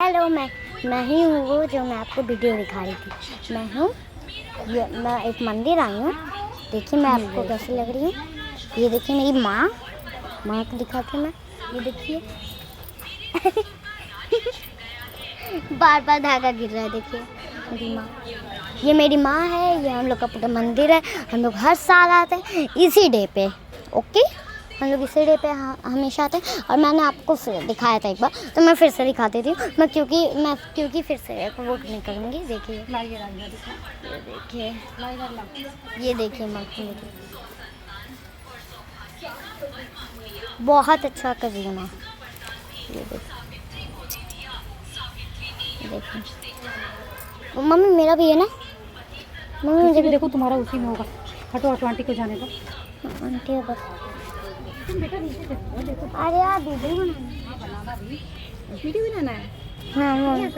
Hello, मैं ही हूँ वो जो मैं आपको वीडियो दिखा रही थी। मैं एक मंदिर आई हूँ। देखिए मैं आपको कैसी लग रही हूँ। ये देखिए मेरी माँ को दिखाती हूँ मैं। ये देखिए बार बार धागा गिर रहा है। देखिए मेरी माँ, ये मेरी माँ है। ये हम लोग का पूरा मंदिर है। हम लोग हर साल आते हैं इसी डे पे। ओके, हम लोग इसी डे पे हमेशा आते हैं। और मैंने आपको फिर दिखाया था एक बार, तो मैं फिर से दिखा देती हूँ। क्योंकि फिर से वोट नहीं करूँगी। देखिए ये देखिए मक्खी बहुत अच्छा कर रही है माँ। ये देखिए मम्मी मेरा भी है ना। मम्मी मुझे भी देखो तुम्हारा उसी में होगा। हटो हटो, आंटी को जाने दो। आंटी बस अरे यार वीडियो बनाना है। वीडियो बनाना है। हाँ